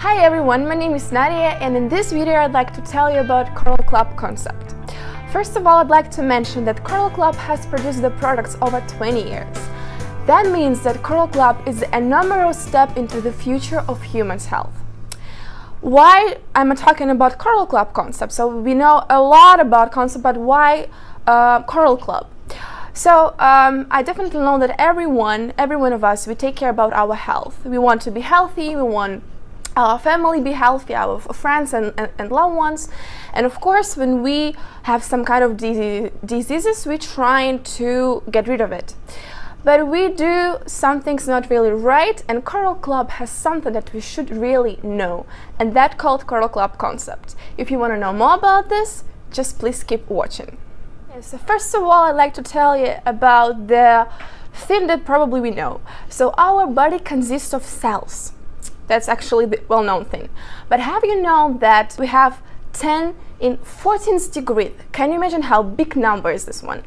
Hi everyone, my name is Nadia, and in this video I'd like to tell you about Coral Club concept. First of all, I'd like to mention that Coral Club has produced the products over 20 years. That means that Coral Club is a numerical step into the future of humans' health. Why I'm talking about Coral Club concept? So we know a lot about concept, but why Coral Club? So I definitely know that every one of us, we take care about our health. We want to be healthy, we want our family be healthy, our friends and loved ones. And of course, when we have some kind of diseases, we're trying to get rid of it. But we do some things not really right, and Coral Club has something that we should really know, and that's called Coral Club concept. If you want to know more about this, just please keep watching. So first of all, I'd like to tell you about the thing that probably we know. So our body consists of cells. That's actually the well-known thing. But have you known that we have 10 in 14th degree? Can you imagine how big number is this one?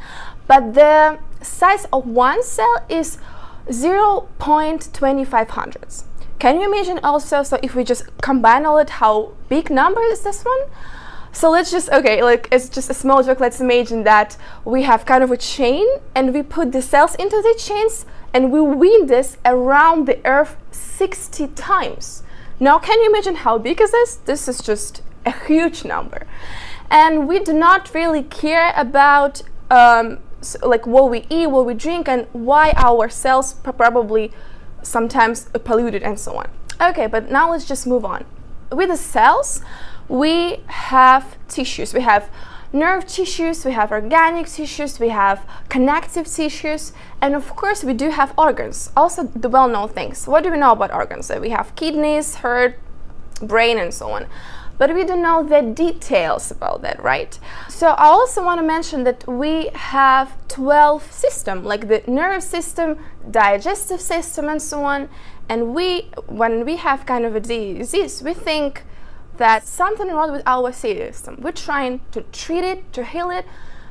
But the size of one cell is 0.2500. Can you imagine also, so if we just combine all it, how big number is this one? So let's just, okay, like it's just a small joke. Let's imagine that we have kind of a chain and we put the cells into the chains and we wind this around the earth 60 times. Now, can you imagine how big is this? This is just a huge number. And we do not really care about like what we eat, what we drink, and why our cells probably sometimes polluted and so on. Okay, but now let's just move on. With the cells, we have tissues. We have nerve tissues, we have organic tissues, we have connective tissues, and of course we do have organs, also the well-known things. What do we know about organs? So we have kidneys, heart, brain, and so on. But we don't know the details about that, right? So I also want to mention that we have 12 systems, like the nerve system, digestive system, and so on. And when we have kind of a disease, we think that something wrong with our system. We're trying to treat it, to heal it,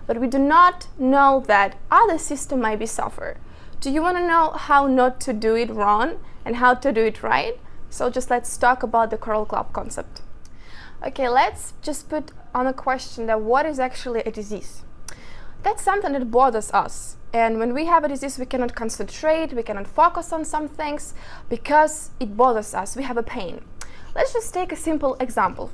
but we do not know that other system might be suffer. Do you want to know how not to do it wrong and how to do it right? So just let's talk about the Coral Club concept. Okay, let's just put on a question that what is actually a disease? That's something that bothers us. And when we have a disease, we cannot concentrate, we cannot focus on some things because it bothers us, we have a pain. Let's just take a simple example.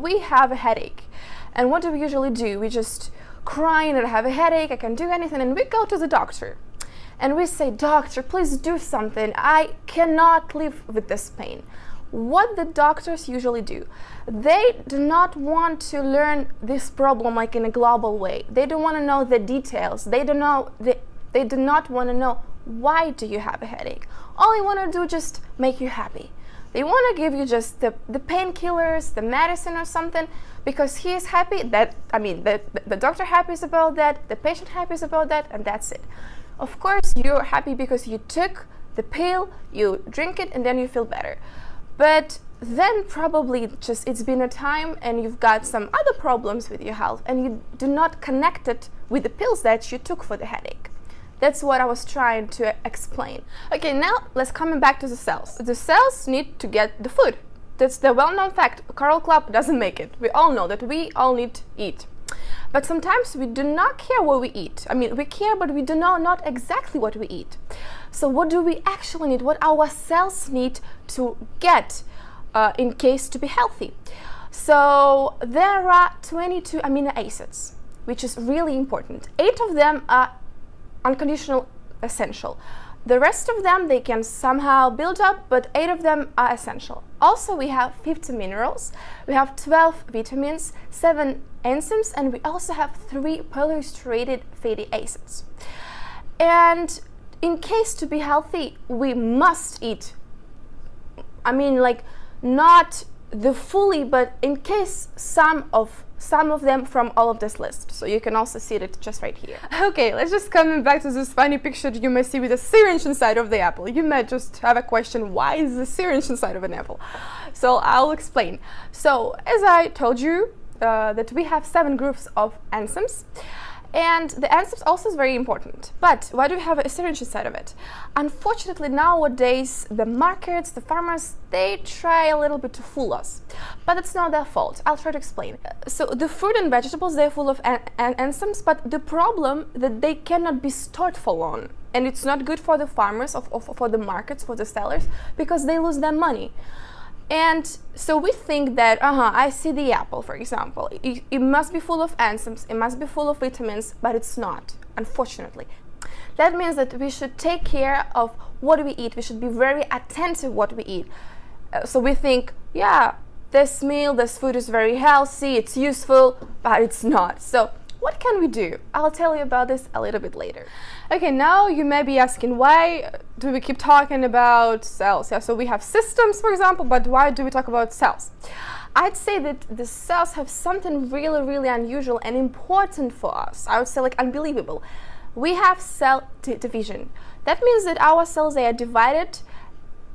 We have a headache. And what do we usually do? We just cry and I have a headache, I can't do anything, and we go to the doctor. And we say, doctor, please do something. I cannot live with this pain. What the doctors usually do, they do not want to learn this problem like in a global way. They don't want to know the details. They do not want to know why do you have a headache. All they want to do is just make you happy. They want to give you just the painkillers, the medicine or something, because he is happy, that, I mean, the doctor happy is about that, the patient happy is about that, and that's it. Of course, you're happy because you took the pill, you drink it, and then you feel better. But then probably just it's been a time and you've got some other problems with your health and you do not connect it with the pills that you took for the headache. That's what I was trying to explain. Okay, now let's come back to the cells. The cells need to get the food. That's the well-known fact. Coral Club doesn't make it. We all know that we all need to eat. But sometimes we do not care what we eat. I mean, we care, but we do not exactly what we eat. So what do we actually need? What our cells need to get in case to be healthy? So there are 22 amino acids, which is really important. 8 of them are unconditional essential. The rest of them, they can somehow build up, but 8 of them are essential. Also, we have 50 minerals, we have 12 vitamins, 7 enzymes, and we also have 3 polyunsaturated fatty acids. And in case to be healthy, we must eat. I mean, like, not the fully, but in case some of them from all of this list. So you can also see it just right here. Okay, let's just come back to this funny picture you may see with a syringe inside of the apple. You might just have a question, why is the syringe inside of an apple? So I'll explain. So as I told you, that we have 7 groups of enzymes, And the enzymes also is very important. But why do we have a syringe inside of it? Unfortunately, nowadays, the markets, the farmers, they try a little bit to fool us. But it's not their fault. I'll try to explain. So the fruit and vegetables, they're full of enzymes, but the problem that they cannot be stored for long. And it's not good for the farmers, for the markets, for the sellers, because they lose their money. And so we think that, I see the apple, for example. It must be full of enzymes, it must be full of vitamins, but it's not, unfortunately. That means that we should take care of what we eat. We should be very attentive what we eat. So we think, yeah, this meal, this food is very healthy, it's useful, but it's not. So what can we do? I'll tell you about this a little bit later. Okay, now you may be asking, why do we keep talking about cells? Yeah, so we have systems, for example, but why do we talk about cells? I'd say that the cells have something really, really unusual and important for us. I would say like unbelievable. We have cell division. That means that our cells, they are divided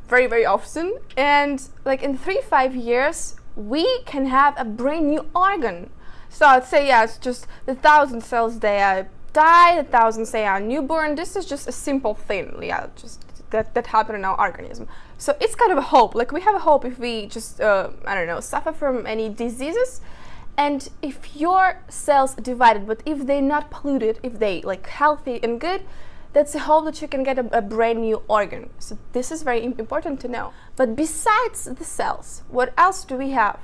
very, very often, and like in 3-5 years, we can have a brand new organ. So I'd say, yeah, it's just the 1,000 cells, they are die, the 1,000 say are newborn. This is just a simple thing, yeah, just that happen in our organism. So it's kind of a hope. Like we have a hope if we just, suffer from any diseases, and if your cells divided, but if they're not polluted, if they like healthy and good, that's a hope that you can get a brand new organ. So this is very important to know. But besides the cells, what else do we have?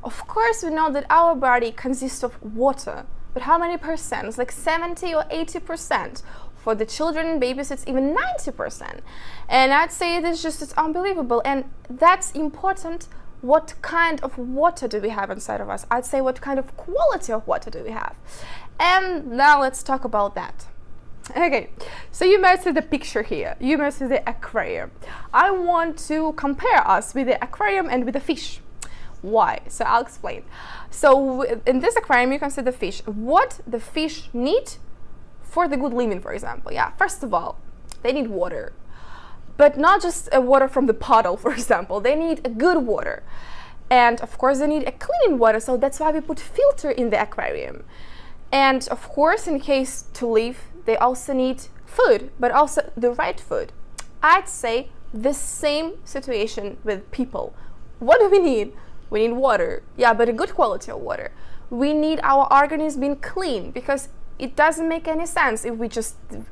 Of course, we know that our body consists of water, but how many percent? It's like 70 or 80%. For the children and babies, it's even 90%. And I'd say it's unbelievable. And that's important. What kind of water do we have inside of us? I'd say what kind of quality of water do we have? And now let's talk about that. Okay, so you might see the picture here. You might see the aquarium. I want to compare us with the aquarium and with the fish. Why? So I'll explain. So in this aquarium, you can see the fish. What the fish need for the good living, for example. Yeah, first of all, they need water. But not just water from the bottle, for example. They need a good water. And of course, they need a clean water. So that's why we put filter in the aquarium. And of course, in case to live, they also need food, but also the right food. I'd say the same situation with people. What do we need? We need water, yeah, but a good quality of water. We need our organism being clean, because it doesn't make any sense if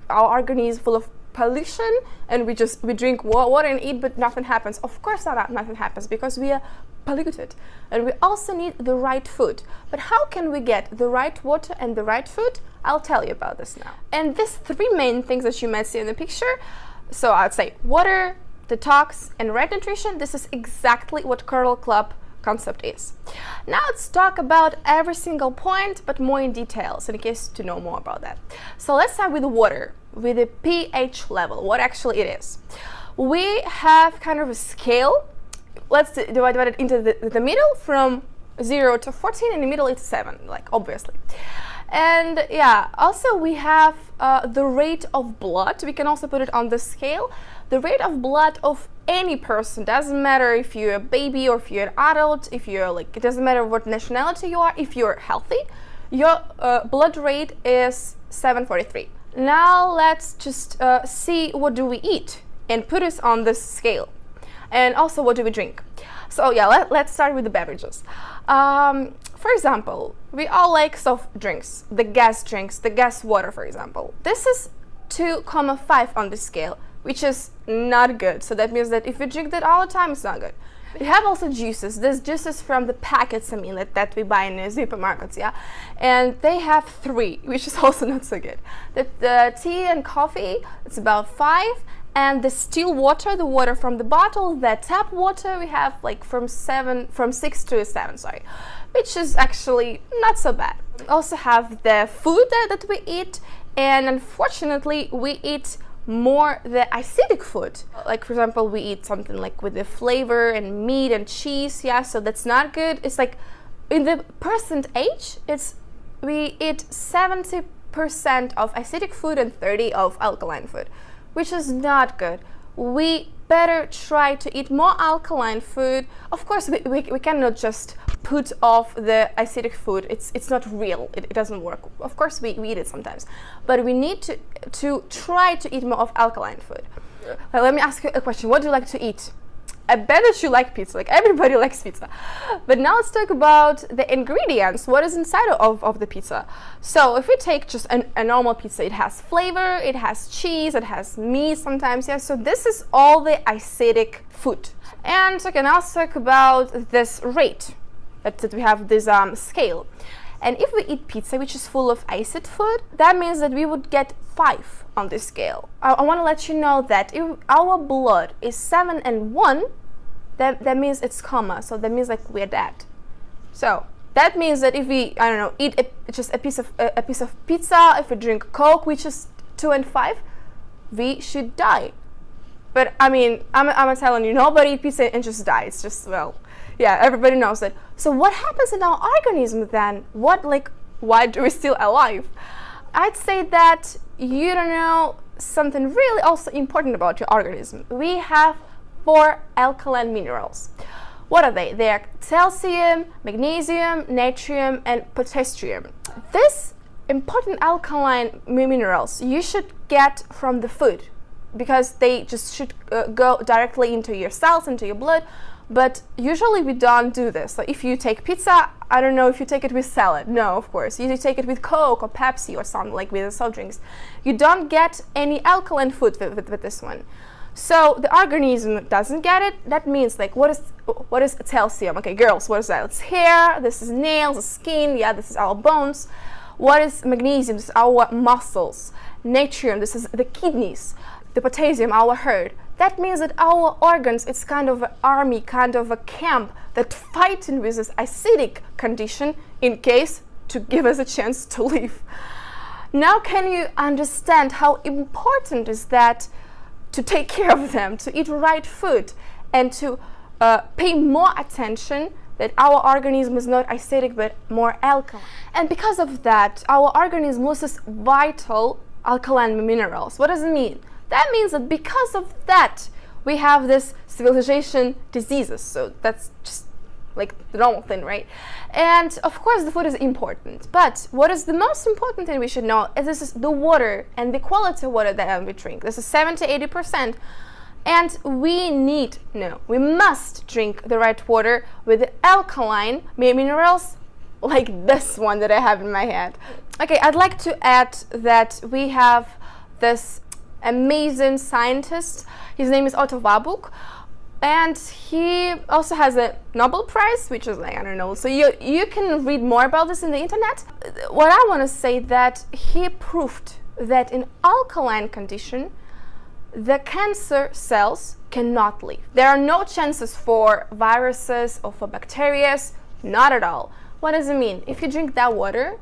our organism is full of pollution and we drink water and eat, but nothing happens. Of course nothing happens, because we are polluted. And we also need the right food. But how can we get the right water and the right food? I'll tell you about this now. And these three main things that you might see in the picture, so I'd say water, detox, and right nutrition, this is exactly what Coral Club concept is. Now let's talk about every single point, but more in details in case to know more about that. So let's start with water, with the pH level, what actually it is. We have kind of a scale. Let's divide it into the middle from 0 to 14, in the middle it's 7, like obviously. And yeah, also we have the rate of blood. We can also put it on the scale. The rate of blood of any person, doesn't matter if you're a baby or if you're an adult, if you're like, it doesn't matter what nationality you are, if you're healthy, your blood rate is 743. Now let's just see what do we eat and put us on this scale. And also what do we drink? So yeah, let's start with the beverages. For example, we all like soft drinks, the gas drinks, the gas water, for example. This is 2,5 on the scale, which is not good. So that means that if you drink that all the time, it's not good. We have also juices. There's juices from the packets, that we buy in the supermarkets, yeah? And they have 3, which is also not so good. The tea and coffee, it's about 5. And the still water, the water from the bottle, the tap water, we have like from 6 to 7, sorry, which is actually not so bad. We also have the food that we eat, and unfortunately we eat more the acidic food. Like for example, we eat something like with the flavor and meat and cheese, yeah, so that's not good. It's like in the percentage, we eat 70% of acidic food and 30% of alkaline food, which is not good. We better try to eat more alkaline food. Of course, we cannot just put off the acidic food. It's not real. It doesn't work. Of course, we eat it sometimes, but we need to try to eat more of alkaline food. Let me ask you a question. What do you like to eat? I bet that you like pizza. Like, everybody likes pizza. But now let's talk about the ingredients. What is inside of the pizza? So if we take just a normal pizza, it has flavor, it has cheese, it has meat sometimes. Yeah. So this is all the acidic food. And okay, now let's talk about this rate that we have this scale. And if we eat pizza which is full of acid food, that means that we would get 5 on this scale. I want to let you know that if our blood is 7 and 1, that means it's coma. So that means like we're dead. So that means that if we, I don't know, eat just a piece of pizza, if we drink Coke which is 2 and 5, we should die. But I mean, I'm telling you, nobody eat pizza and just die. It's just, well, yeah, everybody knows that. So what happens in our organism then? Why do we still alive? I'd say that you don't know something really also important about your organism. We have 4 alkaline minerals. What are they? They are calcium, magnesium, natrium, and potassium. These important alkaline minerals you should get from the food, because they just should go directly into your cells, into your blood. But usually we don't do this. So if you take pizza, I don't know if you take it with salad. No, of course. You take it with Coke or Pepsi or something, like with the soft drinks. You don't get any alkaline food with this one. So the organism doesn't get it. That means, like, what is calcium? Okay, girls, what is that? It's hair, this is nails, skin, yeah, this is our bones. What is magnesium? This is our muscles. Natrium, this is the kidneys. The potassium, our heart. That means that our organs, it's kind of an army, kind of a camp that fighting with this acidic condition in case to give us a chance to live. Now can you understand how important is that to take care of them, to eat right food, and to pay more attention that our organism is not acidic but more alkaline. And because of that, our organism loses vital alkaline minerals. What does it mean? That means that because of that, we have this civilization diseases. So that's just like the normal thing, right? And of course the food is important, but what is the most important thing we should know is this is the water and the quality of water that we drink. This is 70-80%. And we must drink the right water with the alkaline minerals like this one that I have in my hand. Okay, I'd like to add that we have this amazing scientist. His name is Otto Warburg, and he also has a Nobel Prize, which is like, I don't know, so you can read more about this in the internet. What I want to say that he proved that in alkaline condition the cancer cells cannot live. There are no chances for viruses or for bacteria, not at all. What does it mean? If you drink that water,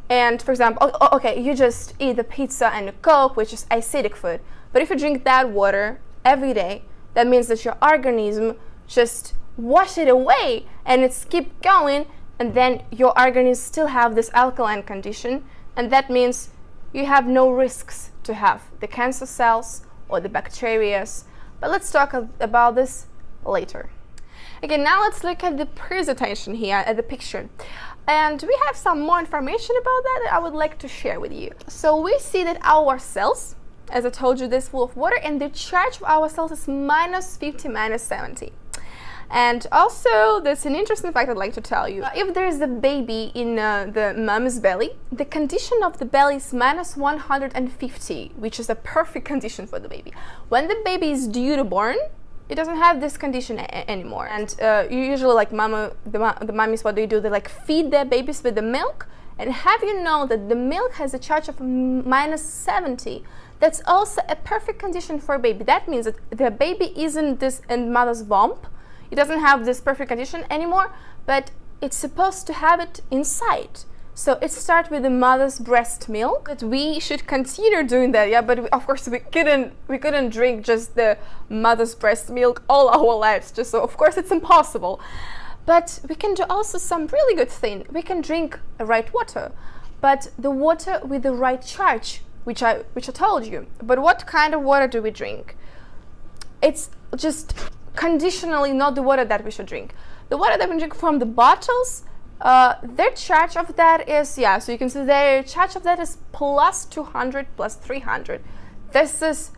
and for example, okay, you just eat the pizza and the Coke, which is acidic food, but if you drink that water every day, that means that your organism just wash it away and it's keep going, and then your organism still have this alkaline condition, and that means you have no risks to have the cancer cells or the bacteria. But let's talk about this later. Okay, now let's look at the presentation here at the picture. And we have some more information about that I would like to share with you. So we see that our cells, as I told you, this full of water, and the charge of our cells is -50, -70. And also, that's an interesting fact I'd like to tell you. If there is a baby in the mom's belly, the condition of the belly is -150, which is a perfect condition for the baby. When the baby is due to born, it doesn't have this condition anymore. And you usually, like the mommies, what they do, they like feed their babies with the milk. And have you know that the milk has a charge of -70? That's also a perfect condition for a baby. That means that the baby isn't this in mother's womb. It doesn't have this perfect condition anymore, but it's supposed to have it inside. So it starts with the mother's breast milk. That we should consider doing that, yeah. But of course we couldn't drink just the mother's breast milk all our lives. Just so, of course, it's impossible. But we can do also some really good thing. We can drink the right water, but the water with the right charge, which I told you. But what kind of water do we drink? It's just conditionally not the water that we should drink. The water that we drink from the bottles, their charge of that is, yeah, so you can see their charge of that is plus 200, plus 300. This is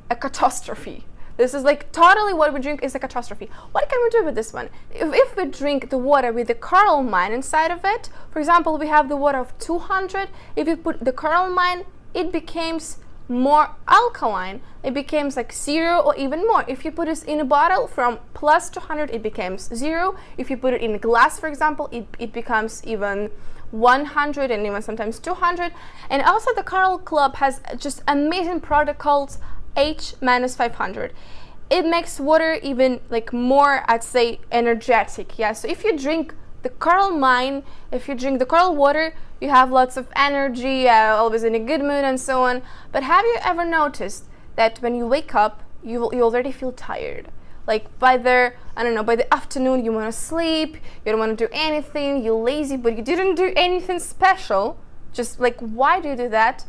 a catastrophe. This is like totally what we drink is a catastrophe. What can we do with this one? If we drink the water with the coralline inside of it, for example, we have the water of 200. If you put the coralline, it becomes more alkaline. It becomes like 0 or even more. If you put this in a bottle from plus 200, it becomes 0. If you put it in a glass, for example, it becomes even 100 and even sometimes 200. And also the Coral Club has just amazing product called H-500. It makes water even like more, I'd say, energetic. Yeah, so if you drink the coral mine, if you drink the coral water, you have lots of energy, always in a good mood and so on. But have you ever noticed that when you wake up, you already feel tired? Like by the afternoon you want to sleep, you don't want to do anything, you're lazy, but you didn't do anything special. Just like, why do you do that?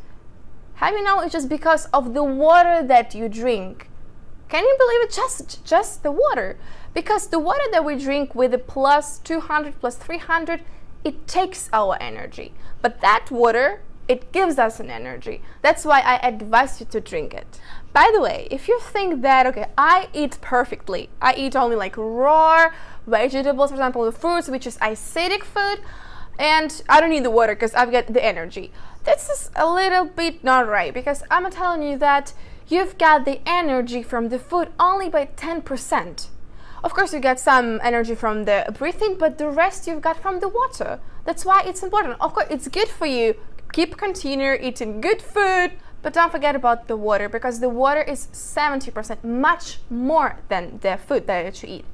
Have you know it's just because of the water that you drink? Can you believe it? Just the water. Because the water that we drink with the plus 200, plus 300, it takes our energy. But that water, it gives us an energy. That's why I advise you to drink it. By the way, if you think that, okay, I eat perfectly, I eat only like raw vegetables, for example, the fruits, which is acidic food, and I don't need the water because I've got the energy. This is a little bit not right, because I'm telling you that you've got the energy from the food only by 10%. Of course, you get some energy from the breathing, but the rest you've got from the water. That's why it's important. Of course, it's good for you. Continue eating good food, but don't forget about the water, because the water is 70%, much more than the food that you eat.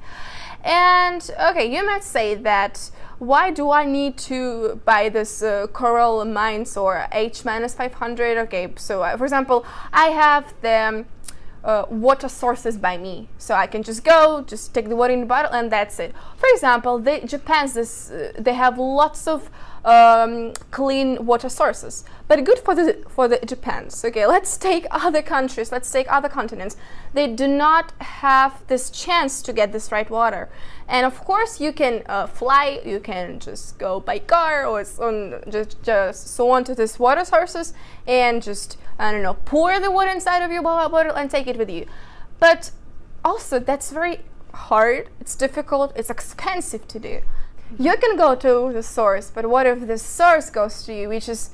And okay, you might say that, why do I need to buy this coral mines or H-500? Okay, so for example, I have the water sources by me, so I can just take the water in the bottle and that's it. For example, they have lots of clean water sources, but good for the Japans. Okay, let's take other countries, let's take other continents. They do not have this chance to get this right water. And of course, you can fly, you can just go by car or just so on to these water sources and just, I don't know, pour the water inside of your bottle and take it with you. But also, that's very hard, it's difficult, it's expensive to do. You can go to the source, but what if the source goes to you, which is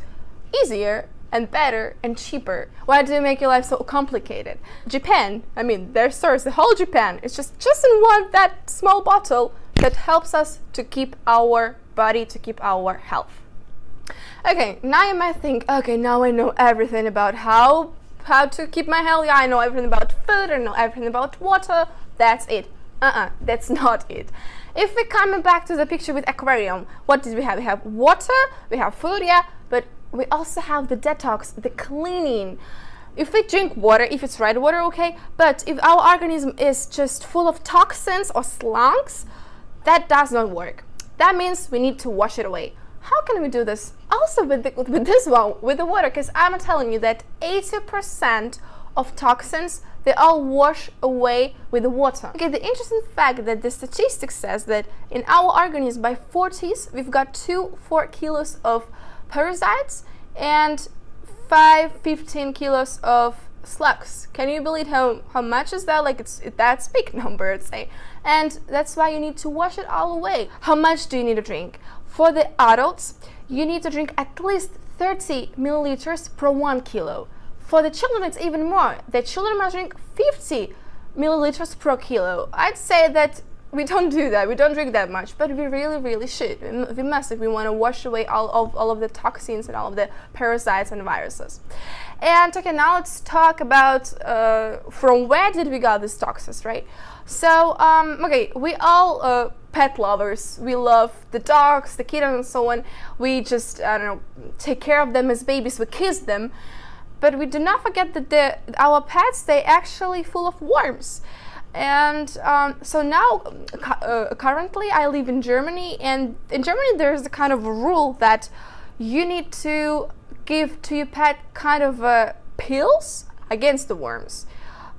easier and better and cheaper? Why do you make your life so complicated? Japan, I mean, their source, the whole Japan, it's just in that small bottle that helps us to keep our body, to keep our health. Okay, now you might think, okay, now I know everything about how to keep my health. Yeah, I know everything about food, I know everything about water. That's it. That's not it. If we're coming back to the picture with aquarium, what did we have? We have water, we have food, yeah, but we also have the detox, the cleaning. If we drink water, if it's right water, okay, but if our organism is just full of toxins or slunks, that does not work. That means we need to wash it away. How can we do this? Also with this one, with the water, because I'm telling you that 80% of toxins, they all wash away with the water. Okay, the interesting fact that the statistics says that in our organism by 40s, we've got 4 kilos of parasites and 15 kilos of slugs. Can you believe how much is that? Like that's a big number, I'd say. And that's why you need to wash it all away. How much do you need to drink? For the adults, you need to drink at least 30 milliliters per 1 kilo. For the children, it's even more. The children must drink 50 milliliters per kilo. I'd say that we don't do that. We don't drink that much, but we really, really should. We must if we want to wash away all of the toxins and all of the parasites and viruses. And okay, now let's talk about from where did we get these toxins, right? So, okay, we all pet lovers. We love the dogs, the kittens, and so on. We just, I don't know, take care of them as babies. We kiss them. But we do not forget that our pets, they actually full of worms. And so now, currently I live in Germany, and in Germany there's a kind of a rule that you need to give to your pet kind of pills against the worms.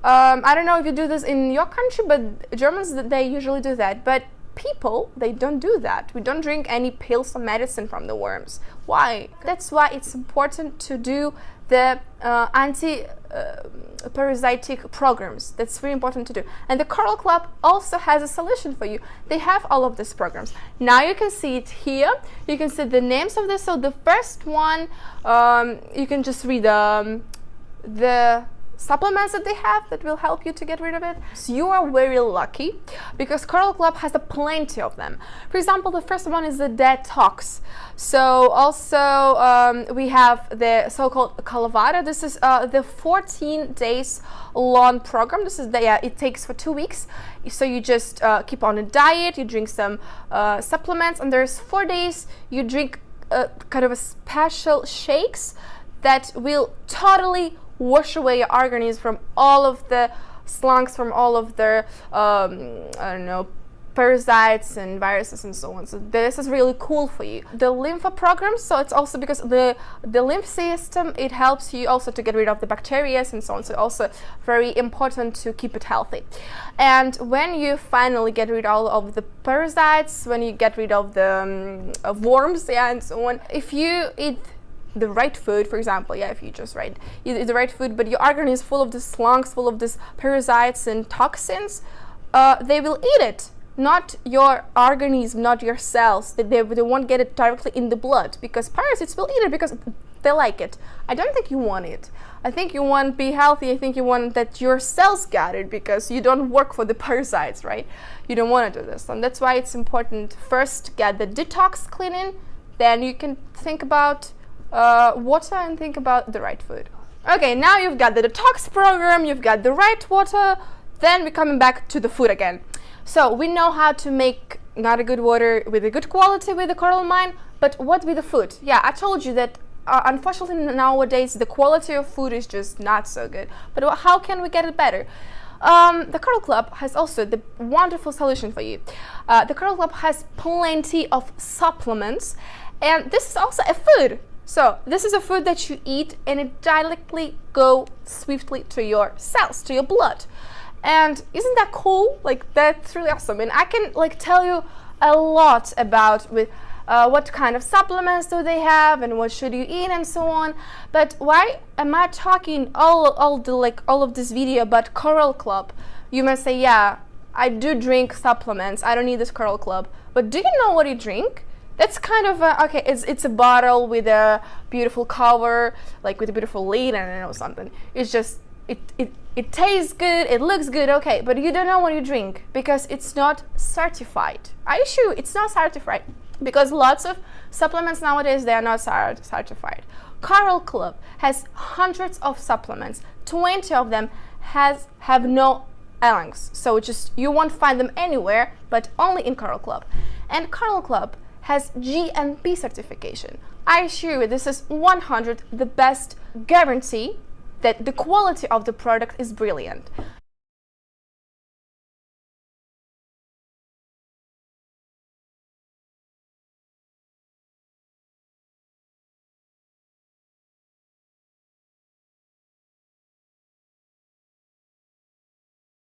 I don't know if you do this in your country, but Germans, they usually do that. But people, they don't do that. We don't drink any pills or medicine from the worms. Why? That's why it's important to do the anti-parasitic programs. That's very important to do. And the Coral Club also has a solution for you. They have all of these programs. Now you can see it here. You can see the names of this. So the first one, you can just read the supplements that they have that will help you to get rid of it. So you are very lucky because Coral Club has plenty of them. For example, the first one is the detox. So also we have the so-called Calavada. This is the 14 days long program. This is it takes for 2 weeks. So you just keep on a diet, you drink some supplements, and there's 4 days you drink kind of a special shakes that will totally wash away your organism from all of the slunks, from all of their I don't know, parasites and viruses and so on. So this is really cool for you. The lymph program, so it's also because the lymph system, it helps you also to get rid of the bacteria and so on. So also very important to keep it healthy. And when you finally get rid of all of the parasites, when you get rid of the worms, and so on, if you eat the right food, for example, if you just eat the right food, but your organism is full of these slunks, full of these parasites and toxins, they will eat it. Not your organism, not your cells. They won't get it directly in the blood, because parasites will eat it because they like it. I don't think you want it. I think you want to be healthy. I think you want that your cells got it, because you don't work for the parasites, right? You don't want to do this. And that's why it's important first get the detox cleaning, then you can think about water and think about the right food. Okay, now you've got the detox program, you've got the right water, then we're coming back to the food again. So we know how to make not a good water with a good quality with the coral mine, but what with the food? Yeah, I told you that unfortunately nowadays the quality of food is just not so good. But how can we get it better? The Coral Club has also the wonderful solution for you. The Coral Club has plenty of supplements, and this is also a food. So this is a food that you eat and it directly goes swiftly to your cells, to your blood. And isn't that cool? Like, that's really awesome. And I can tell you a lot about what kind of supplements do they have and what should you eat and so on. But why am I talking all of this video about Coral Club? You may say, yeah, I do drink supplements. I don't need this Coral Club. But do you know what you drink? That's kind of okay. It's a bottle with a beautiful cover, with a beautiful lid, and I don't know something. It's just it tastes good, it looks good, okay, but you don't know what you drink because it's not certified. I assure you, it's not certified, because lots of supplements nowadays, they are not certified. Coral Club has hundreds of supplements. 20 of them have no links, so you won't find them anywhere, but only in Coral Club. And Coral Club has GMP certification. I assure you, this is 100 the best guarantee that the quality of the product is brilliant.